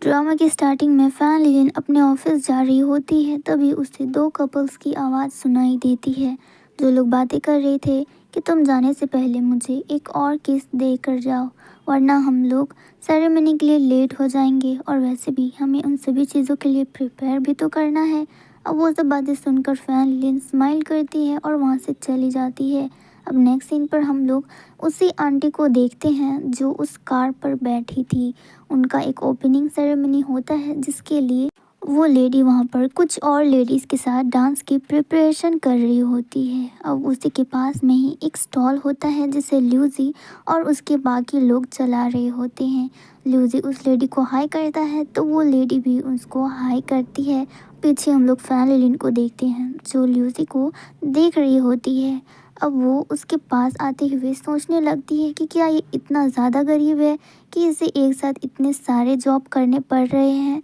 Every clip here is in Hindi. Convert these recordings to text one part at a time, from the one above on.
ड्रामा की स्टार्टिंग में फैन लिलिन अपने ऑफिस जा रही होती है, तभी उसे दो कपल्स की आवाज़ सुनाई देती है। जो लोग बातें कर रहे थे कि तुम जाने से पहले मुझे एक और किस दे कर जाओ, वरना हम लोग सेरेमनी के लिए लेट हो जाएंगे, और वैसे भी हमें उन सभी चीज़ों के लिए प्रिपेयर भी तो करना है। अब वो सब बातें सुनकर फैन लिलिन स्माइल करती है और वहाँ से चली जाती है। अब नेक्स्ट सीन पर हम लोग उसी आंटी को देखते हैं जो उस कार पर बैठी थी। उनका एक ओपनिंग सेरेमनी होता है जिसके लिए वो लेडी वहाँ पर कुछ और लेडीज़ के साथ डांस की प्रिपरेशन कर रही होती है। अब उसी के पास में ही एक स्टॉल होता है जिसे ल्यूजी और उसके बाकी लोग चला रहे होते हैं। ल्यूजी उस लेडी को हाई करता है तो वो लेडी भी उसको हाई करती है। पीछे हम लोग फैन लिलिन को देखते हैं जो ल्यूजी को देख रही होती है। अब वो उसके पास आते हुए सोचने लगती है कि क्या ये इतना ज़्यादा गरीब है कि इसे एक साथ इतने सारे जॉब करने पड़ रहे हैं।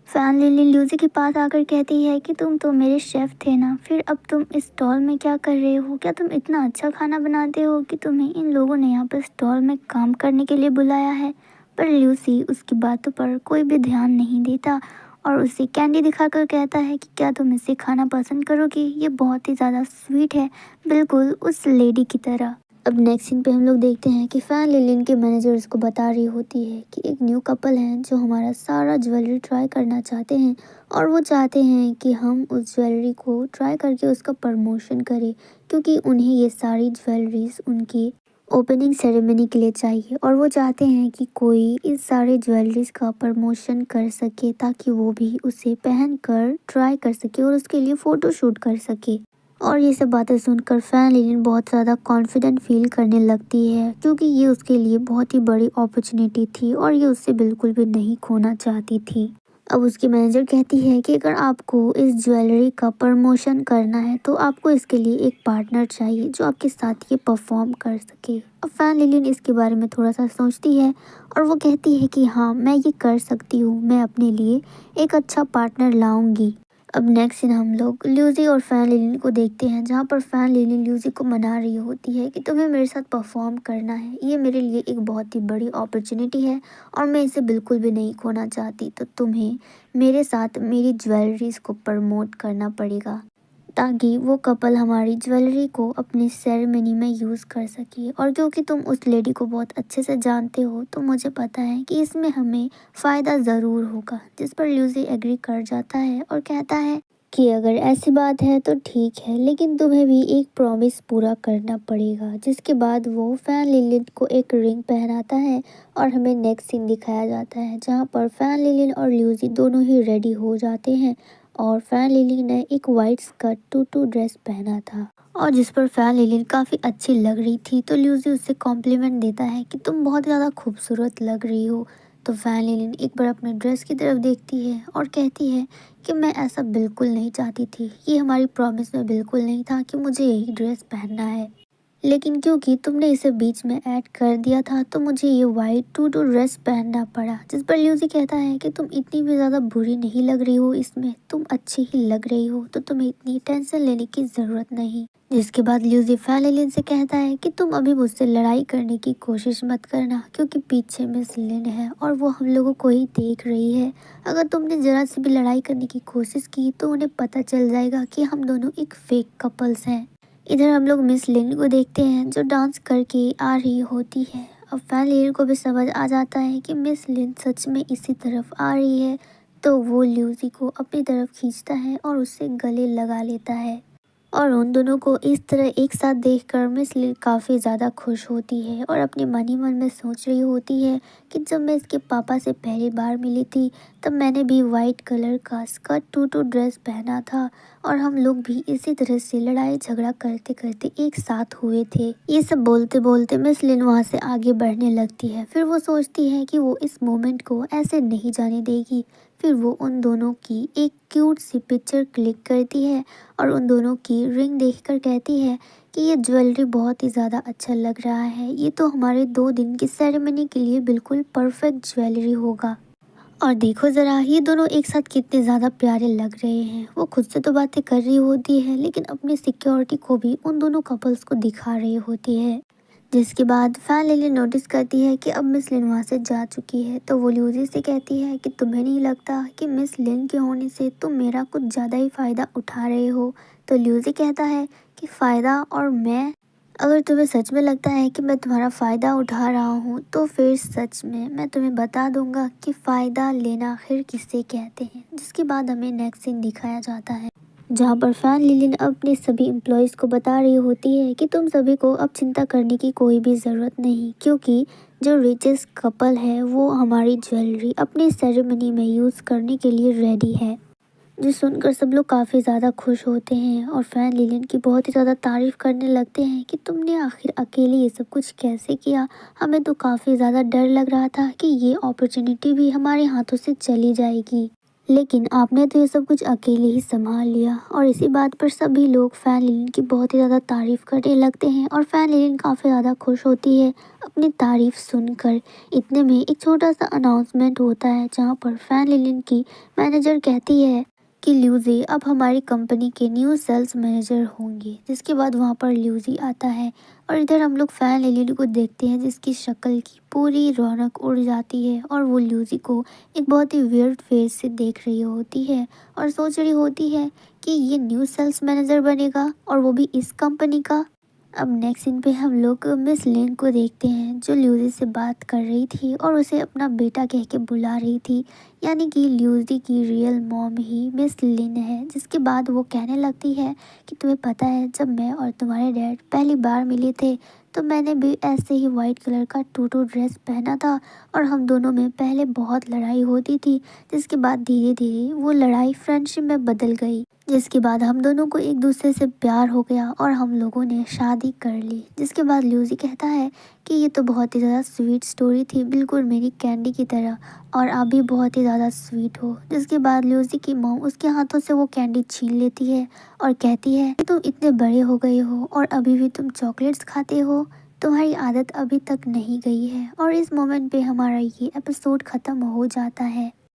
फैन लिली ल्यूजी के पास आकर कहती है कि तुम तो मेरे शेफ़ थे ना, फिर अब तुम इस स्टॉल में क्या कर रहे हो? क्या तुम इतना अच्छा खाना बनाते हो कि तुम्हें इन लोगों ने यहाँ पर स्टॉल में काम करने के लिए बुलाया है? पर ल्यूसी उसकी बातों पर कोई भी ध्यान नहीं देता और उसे कैंडी दिखाकर कहता है कि क्या तुम इसे खाना पसंद करोगी? ये बहुत ही ज़्यादा स्वीट है, बिल्कुल उस लेडी की तरह। अब नेक्स्ट सीन पे हम लोग देखते हैं कि फैन लिलिन के मैनेजर उसको बता रही होती है कि एक न्यू कपल हैं जो हमारा सारा ज्वेलरी ट्राई करना चाहते हैं, और वो चाहते हैं कि हम उस ज्वेलरी को ट्राई करके उसका प्रमोशन करें, क्योंकि उन्हें ये सारी ज्वेलरीज उनकी ओपनिंग सेरेमनी के लिए चाहिए, और वो चाहते हैं कि कोई इस सारे ज्वेलरीज का प्रमोशन कर सके ताकि वो भी उसे पहन कर ट्राई कर सके और उसके लिए फ़ोटो शूट कर सके। और ये सब बातें सुनकर फैन लिलिन बहुत ज़्यादा कॉन्फिडेंट फील करने लगती है, क्योंकि ये उसके लिए बहुत ही बड़ी अपॉर्चुनिटी थी और ये उससे बिल्कुल भी नहीं खोना चाहती थी। अब उसकी मैनेजर कहती है कि अगर आपको इस ज्वेलरी का प्रमोशन करना है तो आपको इसके लिए एक पार्टनर चाहिए जो आपके साथ ये परफॉर्म कर सके। अब फैन लिलिन इसके बारे में थोड़ा सा सोचती है और वो कहती है कि हाँ, मैं ये कर सकती हूँ, मैं अपने लिए एक अच्छा पार्टनर लाऊंगी। अब नेक्स्ट सीन हम लोग ल्यूजी और फैन लिलिन को देखते हैं, जहाँ पर फैन लिलिन ल्यूजी को मना रही होती है कि तुम्हें मेरे साथ परफॉर्म करना है, ये मेरे लिए एक बहुत ही बड़ी अपॉर्चुनिटी है और मैं इसे बिल्कुल भी नहीं खोना चाहती, तो तुम्हें मेरे साथ मेरी ज्वेलरीज को प्रमोट करना पड़ेगा ताकि वो कपल हमारी ज्वेलरी को अपनी सेरेमनी में यूज़ कर सके। और क्योंकि तुम उस लेडी को बहुत अच्छे से जानते हो तो मुझे पता है कि इसमें हमें फ़ायदा ज़रूर होगा। जिस पर ल्यूसी एग्री कर जाता है और कहता है कि अगर ऐसी बात है तो ठीक है, लेकिन तुम्हें भी एक प्रॉमिस पूरा करना पड़ेगा। जिसके बाद वो फैन लिलिन को एक रिंग पहनाता है और हमें नेक्स्ट सीन दिखाया जाता है जहाँ पर फैन लिलिन और ल्यूसी दोनों ही रेडी हो जाते हैं और फैन लिली ने एक वाइट स्कर्ट टूटू ड्रेस पहना था और जिस पर फैन लिली काफ़ी अच्छी लग रही थी। तो ल्यूसी उससे कॉम्प्लीमेंट देता है कि तुम बहुत ज़्यादा खूबसूरत लग रही हो। तो फैन लिली एक बार अपने ड्रेस की तरफ देखती है और कहती है कि मैं ऐसा बिल्कुल नहीं चाहती थी, ये हमारी प्रॉमिस में बिल्कुल नहीं था कि मुझे यही ड्रेस पहनना है, लेकिन क्योंकि तुमने इसे बीच में ऐड कर दिया था तो मुझे ये वाइट टू ड्रेस पहनना पड़ा। जिस पर ल्यूसी कहता है कि तुम इतनी भी ज़्यादा बुरी नहीं लग रही हो, इसमें तुम अच्छी ही लग रही हो, तो तुम्हें इतनी टेंशन लेने की ज़रूरत नहीं। जिसके बाद ल्यूसी फैन लिलिन से कहता है कि तुम अभी मुझसे लड़ाई करने की कोशिश मत करना, क्योंकि पीछे मिस लिन है और वो हम लोगों को ही देख रही है। अगर तुमने ज़रा सी भी लड़ाई करने की कोशिश की तो उन्हें पता चल जाएगा कि हम दोनों एक फेक कपल्स हैं। इधर हम लोग मिस लिन को देखते हैं जो डांस करके आ रही होती है। अब फैन लिन को भी समझ आ जाता है कि मिस लिन सच में इसी तरफ आ रही है, तो वो ल्यूसी को अपनी तरफ खींचता है और उससे गले लगा लेता है। और उन दोनों को इस तरह एक साथ देखकर मिस लिन काफ़ी ज़्यादा खुश होती है और अपने मन ही मन में सोच रही होती है कि जब मैं इसके पापा से पहली बार मिली थी तब मैंने भी वाइट कलर का स्कर्ट टूटू ड्रेस पहना था और हम लोग भी इसी तरह से लड़ाई झगड़ा करते करते एक साथ हुए थे। ये सब बोलते बोलते मिस लिन वहाँ से आगे बढ़ने लगती है। फिर वो सोचती है कि वो इस मोमेंट को ऐसे नहीं जाने देगी। फिर वो उन दोनों की एक क्यूट सी पिक्चर क्लिक करती है और उन दोनों की रिंग देखकर कहती है कि ये ज्वेलरी बहुत ही ज़्यादा अच्छा लग रहा है, ये तो हमारे 2 दिन की सेरेमनी के लिए बिल्कुल परफेक्ट ज्वेलरी होगा। और देखो ज़रा ये दोनों एक साथ कितने ज़्यादा प्यारे लग रहे हैं। वो खुद से तो बातें कर रही होती है लेकिन अपनी सिक्योरिटी को भी उन दोनों कपल्स को दिखा रही होती है। जिसके बाद फैन लिली नोटिस करती है कि अब मिस लिन वहाँ से जा चुकी है, तो वो ल्यूसी से कहती है कि तुम्हें नहीं लगता कि मिस लिन के होने से तुम मेरा कुछ ज़्यादा ही फ़ायदा उठा रहे हो। तो ल्यूसी कहता है कि फ़ायदा और मैं, अगर तुम्हें सच में लगता है कि मैं तुम्हारा फ़ायदा उठा रहा हूँ तो फिर सच में मैं तुम्हें बता दूंगा कि फ़ायदा लेना आखिर किसे कहते हैं। जिसके बाद हमें नेक्स्ट सीन दिखाया जाता है जहाँ पर फैन लिलिन अपने सभी एम्प्लॉयज़ को बता रही होती है कि तुम सभी को अब चिंता करने की कोई भी ज़रूरत नहीं, क्योंकि जो रिचेस्ट कपल है वो हमारी ज्वेलरी अपनी सेरेमनी में यूज़ करने के लिए रेडी है। जो सुनकर सब लोग काफ़ी ज़्यादा खुश होते हैं और फैन लिलिन की बहुत ही ज़्यादा तारीफ़ करने लगते हैं कि तुमने आखिर अकेले ये सब कुछ कैसे किया। हमें तो काफ़ी ज़्यादा डर लग रहा था कि ये अपॉर्चुनिटी भी हमारे हाथों से चली जाएगी, लेकिन आपने तो ये सब कुछ अकेले ही संभाल लिया। और इसी बात पर सभी लोग फैन लिलिन की बहुत ही ज़्यादा तारीफ़ करने लगते हैं और फैन लिलिन काफ़ी ज़्यादा खुश होती है अपनी तारीफ़ सुनकर। इतने में एक छोटा सा अनाउंसमेंट होता है जहाँ पर फैन लिलिन की मैनेजर कहती है कि ल्यूजी अब हमारी कंपनी के न्यू सेल्स मैनेजर होंगे। जिसके बाद वहाँ पर ल्यूजी आता है और इधर हम लोग फैन लिली को देखते हैं जिसकी शक्ल की पूरी रौनक उड़ जाती है और वो ल्यूजी को एक बहुत ही वियर्ड फेस से देख रही होती है और सोच रही होती है कि ये न्यू सेल्स मैनेजर बनेगा और वो भी इस कंपनी का। अब नेक्स्ट सीन पे हम लोग मिस लिन को देखते हैं जो ल्यूजी से बात कर रही थी और उसे अपना बेटा कह के बुला रही थी, यानी कि ल्यूजी की रियल मॉम ही मिस लिन है। जिसके बाद वो कहने लगती है कि तुम्हें पता है जब मैं और तुम्हारे डैड पहली बार मिले थे तो मैंने भी ऐसे ही वाइट कलर का टूटू ड्रेस पहना था और हम दोनों में पहले बहुत लड़ाई होती थी, जिसके बाद धीरे धीरे वो लड़ाई फ्रेंडशिप में बदल गई। जिसके बाद हम दोनों को एक दूसरे से प्यार हो गया और हम लोगों ने शादी कर ली। जिसके बाद ल्यूजी कहता है कि ये तो बहुत ही ज़्यादा स्वीट स्टोरी थी, बिल्कुल मेरी कैंडी की तरह, और आप भी बहुत ही ज़्यादा स्वीट हो। जिसके बाद ल्यूजी की मॉम उसके हाथों से वो कैंडी छीन लेती है और कहती है कि तुम इतने बड़े हो गए हो और अभी भी तुम चॉकलेट्स खाते हो, तुम्हारी आदत अभी तक नहीं गई है। और इस मोमेंट पे हमारा ये एपिसोड ख़त्म हो जाता है।